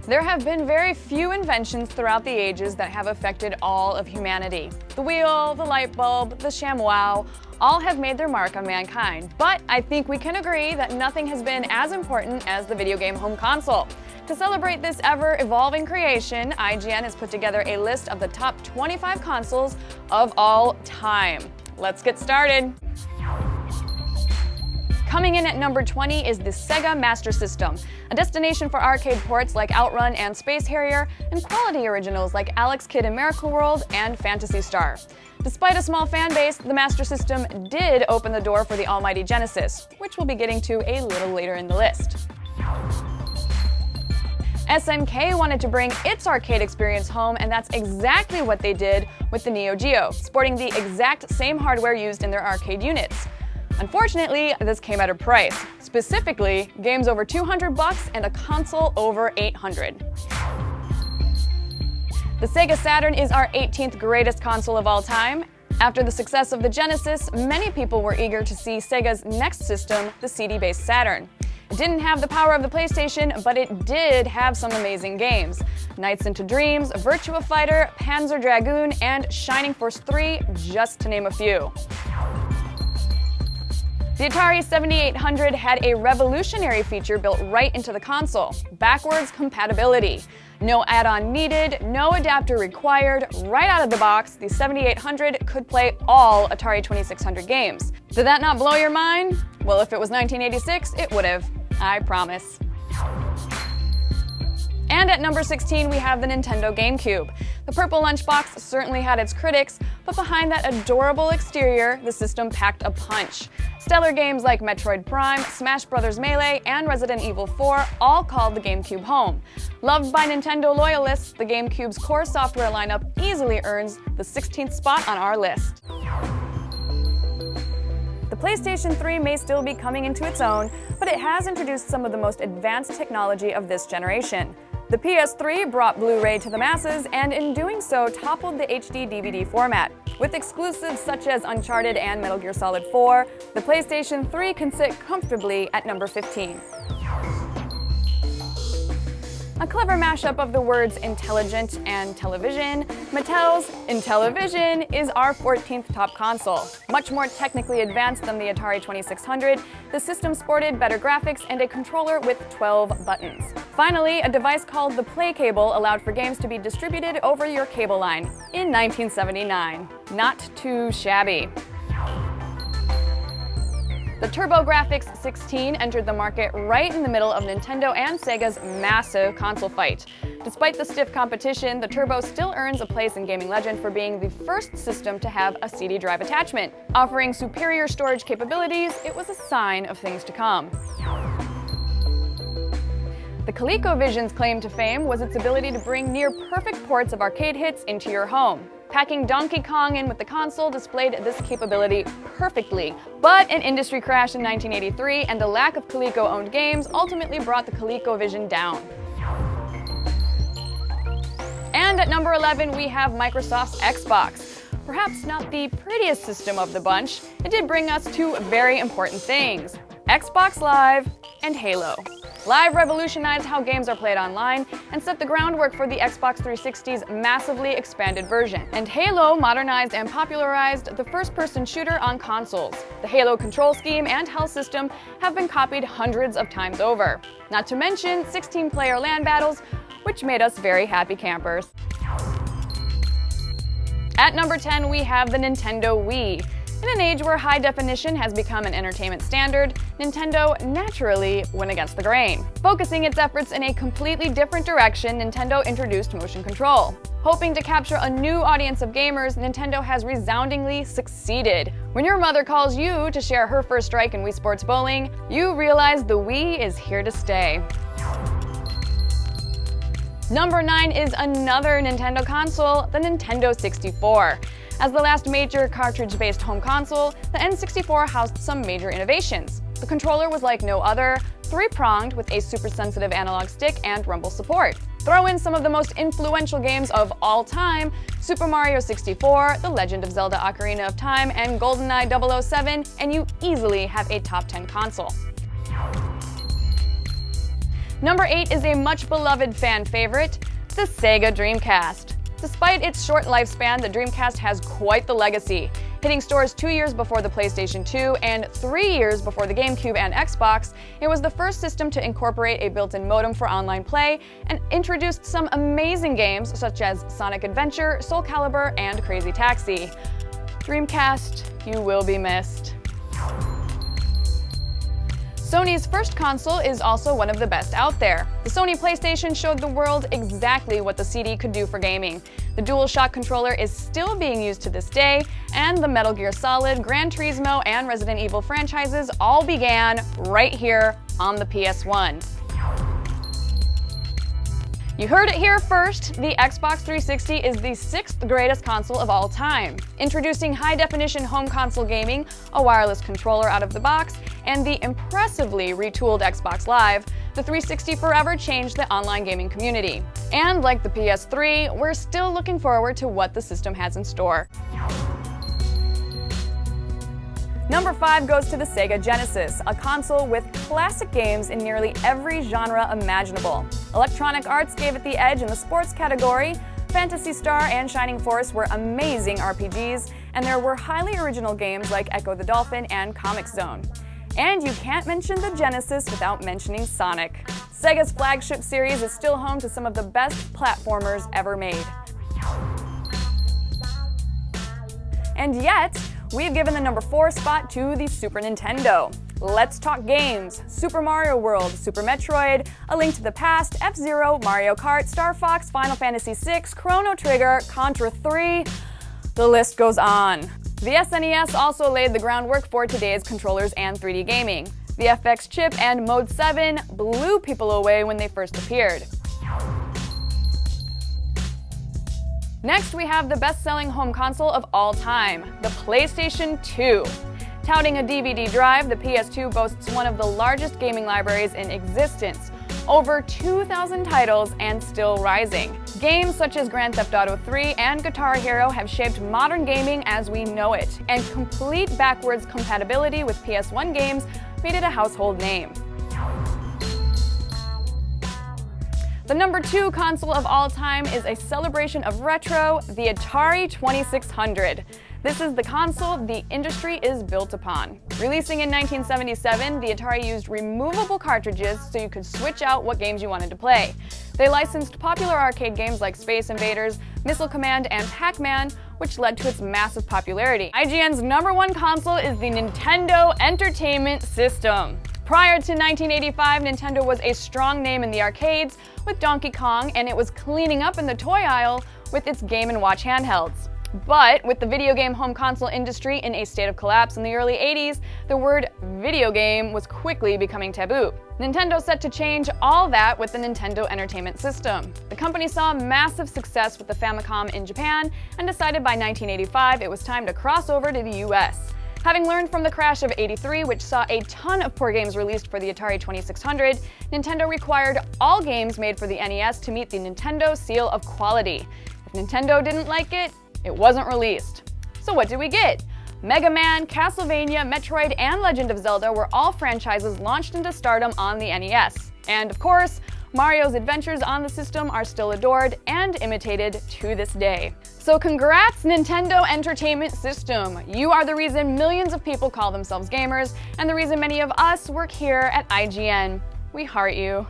There have been very few inventions throughout the ages that have affected all of humanity. The wheel, the light bulb, the ShamWow, all have made their mark on mankind. But I think we can agree that nothing has been as important as the video game home console. To celebrate this ever-evolving creation, IGN has put together a list of the top 25 consoles of all time. Let's get started. Coming in at number 20 is the SEGA Master System, a destination for arcade ports like Outrun and Space Harrier, and quality originals like Alex Kidd in Miracle World and Phantasy Star. Despite a small fan base, the Master System did open the door for the almighty Genesis, which we'll be getting to a little later in the list. SNK wanted to bring its arcade experience home, and that's exactly what they did with the Neo Geo, sporting the exact same hardware used in their arcade units. Unfortunately, this came at a price. Specifically, games over $200 and a console over $800. The Sega Saturn is our 18th greatest console of all time. After the success of the Genesis, many people were eager to see Sega's next system, the CD-based Saturn. It didn't have the power of the PlayStation, but it did have some amazing games. Nights into Dreams, Virtua Fighter, Panzer Dragoon, and Shining Force 3, just to name a few. The Atari 7800 had a revolutionary feature built right into the console: backwards compatibility. No add-on needed, no adapter required. Right out of the box, the 7800 could play all Atari 2600 games. Did that not blow your mind? Well, if it was 1986, it would have. I promise. And at number 16, we have the Nintendo GameCube. The purple lunchbox certainly had its critics, but behind that adorable exterior, the system packed a punch. Stellar games like Metroid Prime, Smash Bros. Melee, and Resident Evil 4 all called the GameCube home. Loved by Nintendo loyalists, the GameCube's core software lineup easily earns the 16th spot on our list. The PlayStation 3 may still be coming into its own, but it has introduced some of the most advanced technology of this generation. The PS3 brought Blu-ray to the masses, and in doing so toppled the HD DVD format. With exclusives such as Uncharted and Metal Gear Solid 4, the PlayStation 3 can sit comfortably at number 15. A clever mashup of the words intelligent and television, Mattel's INTELLIVISION is our 14th top console. Much more technically advanced than the Atari 2600, the system sported better graphics and a controller with 12 buttons. Finally, a device called the Play Cable allowed for games to be distributed over your cable line in 1979. Not too shabby. The TurboGrafx 16 entered the market right in the middle of Nintendo and Sega's massive console fight. Despite the stiff competition, the Turbo still earns a place in gaming legend for being the first system to have a CD drive attachment. Offering superior storage capabilities, it was a sign of things to come. The COLECOVISION's claim to fame was its ability to bring near-perfect ports of arcade hits into your home. Packing Donkey Kong in with the console displayed this capability perfectly, but an industry crash in 1983 and the lack of Coleco-owned games ultimately brought the COLECOVISION down. And at number 11, we have Microsoft's Xbox. Perhaps not the prettiest system of the bunch, it did bring us two very important things: Xbox Live and Halo. Live revolutionized how games are played online and set the groundwork for the Xbox 360's massively expanded version. And Halo modernized and popularized the first-person shooter on consoles. The Halo control scheme and health system have been copied hundreds of times over. Not to mention 16-player LAN battles, which made us very happy campers. At number 10, we have the Nintendo Wii. In an age where high definition has become an entertainment standard, Nintendo naturally went against the grain. Focusing its efforts in a completely different direction, Nintendo introduced motion control. Hoping to capture a new audience of gamers, Nintendo has resoundingly succeeded. When your mother calls you to share her first strike in Wii Sports Bowling, you realize the Wii is here to stay. Number 9 is another Nintendo console, the Nintendo 64. As the last major cartridge-based home console, the N64 housed some major innovations. The controller was like no other, three-pronged with a super-sensitive analog stick and rumble support. Throw in some of the most influential games of all time, Super Mario 64, The Legend of Zelda Ocarina of Time, and GoldenEye 007, and you easily have a top 10 console. Number 8 is a much beloved fan favorite, the SEGA Dreamcast. Despite its short lifespan, the Dreamcast has quite the legacy, hitting stores 2 years before the PlayStation 2 and 3 years before the GameCube and Xbox. It was the first system to incorporate a built-in modem for online play and introduced some amazing games such as Sonic Adventure, Soul Calibur, and Crazy Taxi. Dreamcast, you will be missed. Sony's first console is also one of the best out there. The Sony PlayStation showed the world exactly what the CD could do for gaming. The DualShock controller is still being used to this day, and the Metal Gear Solid, Gran Turismo, and Resident Evil franchises all began right here on the PS1. You heard it here first, the Xbox 360 is the 6th greatest console of all time. Introducing high-definition home console gaming, a wireless controller out of the box, and the impressively retooled Xbox Live, the 360 forever changed the online gaming community. And like the PS3, we're still looking forward to what the system has in store. Number 5 goes to the Sega Genesis, a console with classic games in nearly every genre imaginable. Electronic Arts gave it the edge in the sports category. Phantasy Star and Shining Force were amazing RPGs, and there were highly original games like Echo the Dolphin and Comic Zone. And you can't mention the Genesis without mentioning Sonic. Sega's flagship series is still home to some of the best platformers ever made. And yet, we've given the number 4 spot to the Super Nintendo. Let's talk games. Super Mario World, Super Metroid, A Link to the Past, F-Zero, Mario Kart, Star Fox, Final Fantasy VI, Chrono Trigger, Contra 3, the list goes on. The SNES also laid the groundwork for today's controllers and 3D gaming. The FX chip and Mode 7 blew people away when they first appeared. Next, we have the best-selling home console of all time, the PlayStation 2. Touting a DVD drive, the PS2 boasts one of the largest gaming libraries in existence, over 2,000 titles and still rising. Games such as Grand Theft Auto 3 and Guitar Hero have shaped modern gaming as we know it, and complete backwards compatibility with PS1 games made it a household name. The number 2 console of all time is a celebration of retro, the Atari 2600. This is the console the industry is built upon. Releasing in 1977, the Atari used removable cartridges so you could switch out what games you wanted to play. They licensed popular arcade games like Space Invaders, Missile Command, and Pac-Man, which led to its massive popularity. IGN's number 1 console is the Nintendo Entertainment System. Prior to 1985, Nintendo was a strong name in the arcades with Donkey Kong, and it was cleaning up in the toy aisle with its Game & Watch handhelds. But with the video game home console industry in a state of collapse in the early 80s, the word video game was quickly becoming taboo. Nintendo set to change all that with the Nintendo Entertainment System. The company saw massive success with the Famicom in Japan and decided by 1985 it was time to cross over to the US. Having learned from the crash of '83, which saw a ton of poor games released for the Atari 2600, Nintendo required all games made for the NES to meet the Nintendo seal of quality. If Nintendo didn't like it, it wasn't released. So what did we get? Mega Man, Castlevania, Metroid, and Legend of Zelda were all franchises launched into stardom on the NES. And of course, Mario's adventures on the system are still adored and imitated to this day. So congrats, Nintendo Entertainment System! You are the reason millions of people call themselves gamers, and the reason many of us work here at IGN. We heart you.